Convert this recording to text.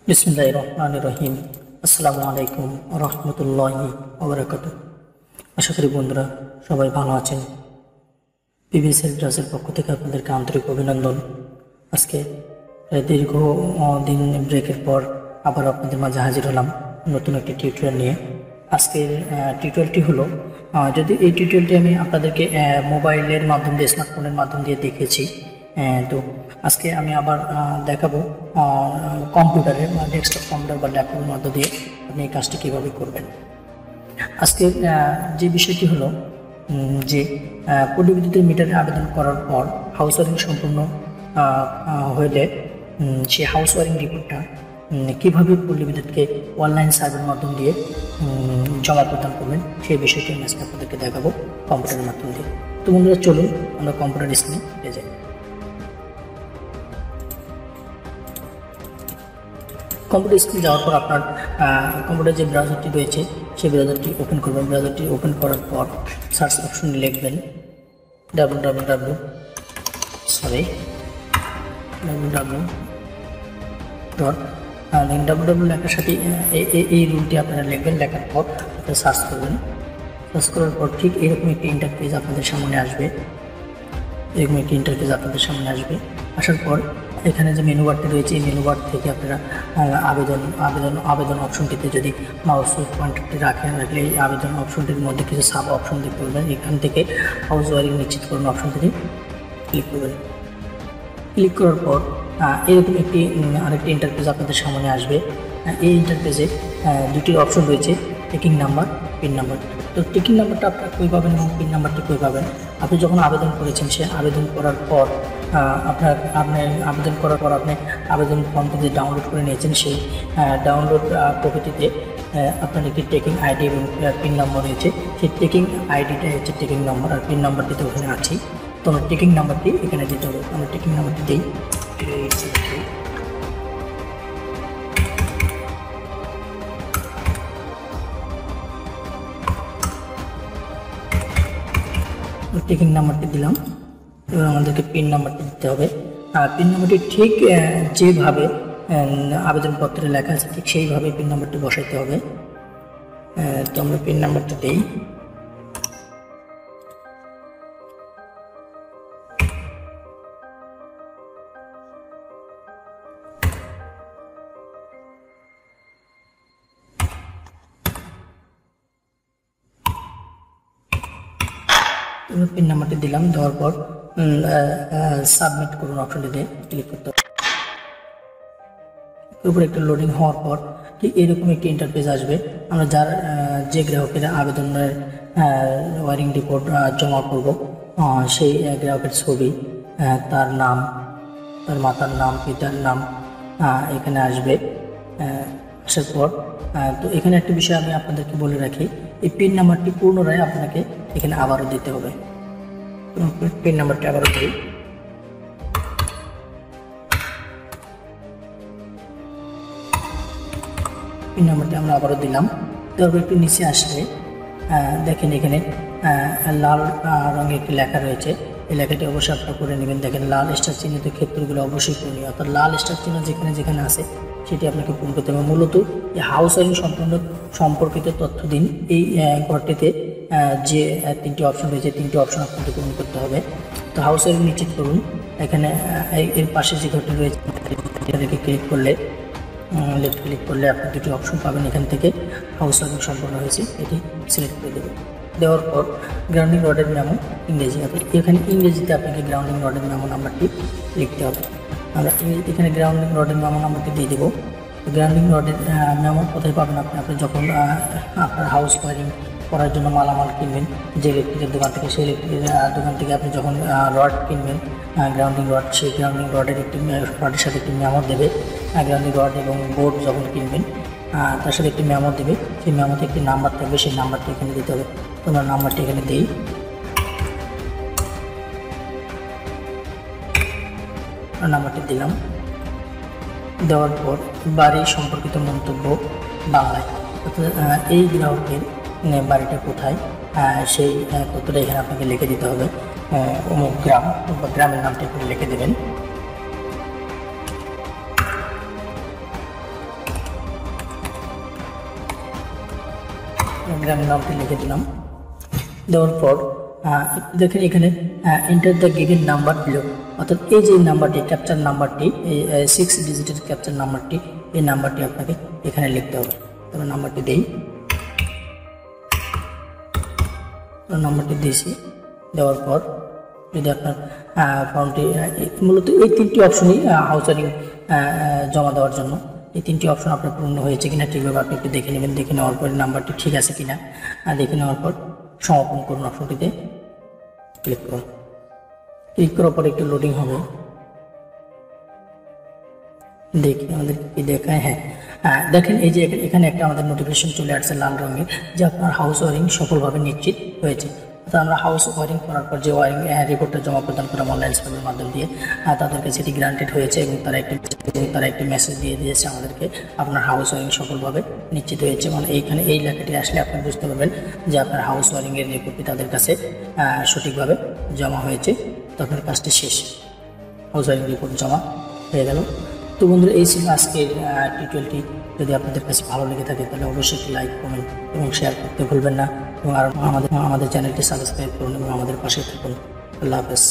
Bismillahir, Rahim. Assalamu Alaikum, Rahmatullah, Barakatuh. আশা করি বন্ধুরা সবাই ভালো আছেন। Pbs Help Tech পক্ষ থেকে আপনাদেরকে আন্তরিক অভিনন্দন। আজকে দীর্ঘ দিন ব্রেকের পর আবার আপনাদের মাঝে হাজির হলাম নতুন একটি টিউটোরিয়াল নিয়ে। আজকের টিউটোরিয়ালটি হলো, যদি এই টিউটোরিয়ালটি আমি আপনাদেরকে মোবাইলের মাধ্যম দিয়ে, স্মার্টফোনের মাধ্যম দিয়ে দেখিয়েছি, তো আজকে আমি আবার দেখাবো কম্পিউটারে বা ডেস্কটপ কম্পিউটার বা ল্যাপটপের মধ্য দিয়ে আপনি এই কাজটি কীভাবে করবেন। আজকের যে বিষয়টি হলো যে পল্লী বিদ্যুতের মিটারে আবেদন করার পর হাউস ওয়ারিং সম্পূর্ণ হলে সেই হাউস ওয়ারিং রিপোর্টটা কীভাবে পল্লী বিদ্যুৎকে অনলাইন সার্ভের মাধ্যম দিয়ে জমা প্রদান করবেন সেই বিষয়টি আমি আজকে আপনাদেরকে দেখাবো কম্পিউটারের মাধ্যম দিয়ে। তো বন্ধুরা চলুন আমরা কম্পিউটার স্ক্রিনে পেয়ে যাই। কম্পিউটার স্ক্রিনে যাওয়ার পর আপনার কম্পিউটার যে ব্রাউজারটি রয়েছে সেই ব্রাউজারটি ওপেন করবেন। ব্রাউজারটি ওপেন করার পর সার্চ অপশনে লিখবেন www লেখার সাথে এই রুলটি আপনারা লিখবেন। লেখার পর আপনারা সার্চ করবেন। সার্চ করার পর ঠিক এরকম একটি ইন্টারফেস আপনাদের সামনে আসবে। আসার পর এখানে যে মেনু বারটি রয়েছে এই মেনু বার থেকে আপনারা আবেদন অপশনটিতে যদি মাউস পয়েন্টারটি রাখলে এই আবেদন অপশনটির মধ্যে কিছু সাব অপশন দেখতে পাবেন। এখান থেকে হাউস ওয়ারিং নিশ্চিত করুন অপশনটিতে ক্লিক করবেন। ক্লিক করার পর এরকম আরেকটি ইন্টারফেস আপনাদের সামনে আসবে। এই ইন্টারফেসে দুটি অপশন রয়েছে, টেকিং নাম্বার, পিন নাম্বার। তো টেকিং নাম্বারটা আপনারা কই পাবেন এবং পিন নাম্বারটি কই পাবেন? আপনি যখন আবেদন করেছেন সে আবেদন করার পর আপনি আবেদন ফর্মটি যে ডাউনলোড করে নিয়েছেন সেই ডাউনলোড কপিটিতে আপনার একটি টেকিং আইডি এবং পিন নাম্বার রয়েছে। সেই টেকিং আইডিটাই হচ্ছে টেকিং নাম্বার, আর পিন নাম্বারটি তো ওখানে আছেই। তো আমরা টেকিং নাম্বারটি এখানে দিতে হবে। আমরা টেকিং নাম্বারটি দিই। টেকিং নাম্বারটি দিলাম। এবার আমাদেরকে পিন নাম্বারটি দিতে হবে। আর পিন নাম্বারটি ঠিক যেভাবে আবেদনপত্রে লেখা আছে ঠিক সেইভাবে পিন নাম্বারটি বসাইতে হবে। তো আমরা পিন নাম্বারটি দিই। পিন নাম্বারটি দিলাম। দেওয়ার পর সাবমিট করুন অপশনটিতে ক্লিক করতে হবে। উপরে একটু লোডিং হওয়ার পর ঠিক এরকম একটি ইন্টারফেস আসবে। আমরা যে গ্রাহকের আবেদনের ওয়ারিং রিপোর্ট জমা করব সেই গ্রাহকের ছবি, তার নাম, তার মাতার নাম, পিতার নাম এখানে আসবে। আসার পর তো এখানে একটা বিষয় আমি আপনাদেরকে বলে রাখি, এই পিন নাম্বারটি পুনরায় আপনাকে এখানে আবারও দিতে হবে। পিন নাম্বারটি আবারও দিই। পিন নাম্বারটি আমরা আবারও দিলাম। তারপর একটু নিচে আসলে দেখেন এখানে লাল রঙের একটি লেখা রয়েছে। এই লেখাটি অবশ্যই আপনারা করে নেবেন। দেখেন লাল স্টার চিহ্নিত ক্ষেত্রগুলো অবশ্যই পূরণীয়, অর্থাৎ লাল স্টার চিহ্ন যেখানে আছে সেটি আপনাকে পূরণ করতে হবে। মূলত এই হাউস ওয়ারিং সম্পর্কিত তথ্য দিন। এই ঘরটিতে যে তিনটি অপশন রয়েছে তিনটি অপশন আপনাকে পূরণ করতে হবে। তো হাউস ওয়ারিং নিশ্চিত করুন। এখানে এর পাশে যে ঘরটি রয়েছে এটাকে ক্লিক করলে লেফট ক্লিক করলে আপনি দুটি অপশন পাবেন। এখান থেকে হাউস ওয়ারিং সম্পন্ন হয়েছে এটি সিলেক্ট করে দেবেন। দেওয়ার পর গ্রাউন্ডিং রডের মেমো ইংরেজি, এখানে ইংরেজিতে আপনাকে গ্রাউন্ডিং রডের মেমো নাম্বারটি লিখতে হবে। আমরা এখানে গ্রাউন্ডিং রডের মেমো নাম্বারটি দিয়ে দেবো। গ্রাউন্ডিং রডের মেমো কোথায় পাবেন? আপনি যখন আপনার হাউস ওয়ারিং করার জন্য মালামাল কিনবেন যে ইলেকট্রিকের দোকান থেকে, সেই ইলেকট্রিকের দোকান থেকে আপনি যখন রড কিনবেন গ্রাউন্ডিং রড, সেই গ্রাউন্ডিং রডের রডের সাথে একটি মেমো দেবে। গ্রাউন্ডিং রড এবং বোর্ড যখন কিনবেন তার সাথে একটি মেমো দেবে। সেই মেমোতে একটি নাম্বার থাকবে, সেই নাম্বারটি এখানে দিতে হবে। তোমরা নাম্বারটি এখানে দিই। নাম্বারটি দিলাম। দেওয়ার পর বাড়ি সম্পর্কিত মন্তব্য বাংলায়, এই গ্রাহকের বাড়িটা কোথায় সেই তথ্যটা এখানে আপনাকে লিখে দিতে হবে। অমুক গ্রাম বা গ্রামের নামটা এখানে লিখে দেবেন। গ্রামের নামটি লিখে দিলাম। দেওয়ার পর দেখেন এখানে enter the given number below, অর্থাৎ এই যে নাম্বারটি ক্যাপচার নাম্বারটি, এই 6 ডিজিটের ক্যাপচার নাম্বারটি, এই নাম্বারটি আপনাকে এখানে লিখতে হবে। তবে নাম্বারটি দেই, নাম্বারটি দিয়েছি। দেওয়ার পর যদি আপনার ফর্মটি মূলত এই 3টি অপশনই হাউস ওয়ারিং জমা দেওয়ার জন্য, এই 3টি অপশন আপনার পূর্ণ হয়েছে কিনা ঠিকভাবে আপনি একটু দেখে নেবেন। দেখে নেওয়ার পর নাম্বারটি ঠিক আছে কিনা দেখে নেওয়ার পর সমাপন করুন, অপশনটিতে ক্লিক করুন। ক্লিক করার পর একটু লোডিং হবে, দেখি আমাদের কি দেখায়। হ্যাঁ দেখেন এই যে এখানে একটা আমাদের নোটিফিকেশন চলে আসছে লাল রঙের যে আপনার হাউস ওয়ারিং সফলভাবে নিশ্চিত হয়েছে। অর্থাৎ আমরা হাউস ওয়ারিং করার পর যে ওয়ারিং রিপোর্টটা জমা প্রদান করা অনলাইন সার্ভের মাধ্যম দিয়ে তাদেরকে সেটি গ্রান্টেড হয়েছে এবং তারা একটি মেসেজ দিয়ে দিয়েছে আমাদেরকে আপনার হাউস ওয়ারিং সফলভাবে নিশ্চিত হয়েছে। মানে এইখানে এই লেখাটি আসলে আপনি বুঝতে পারবেন যে আপনার হাউস ওয়ারিংয়ের রিপোর্টটি তাদের কাছে সঠিকভাবে জমা হয়েছে, তো আপনার কাজটি শেষ, হাউস ওয়ারিং রিপোর্ট জমা হয়ে গেল। তো বন্ধুরা এই ছিল আজকের টিউটোরিয়ালটি। যদি আপনাদের কাছে ভালো লেগে থাকে তাহলে অবশ্যই একটি লাইক, কমেন্ট এবং শেয়ার করতে ভুলবেন না এবং আর আমাদের চ্যানেলটি সাবস্ক্রাইব করুন এবং আমাদের পাশে থাকুন। আল্লাহ হাফেজ।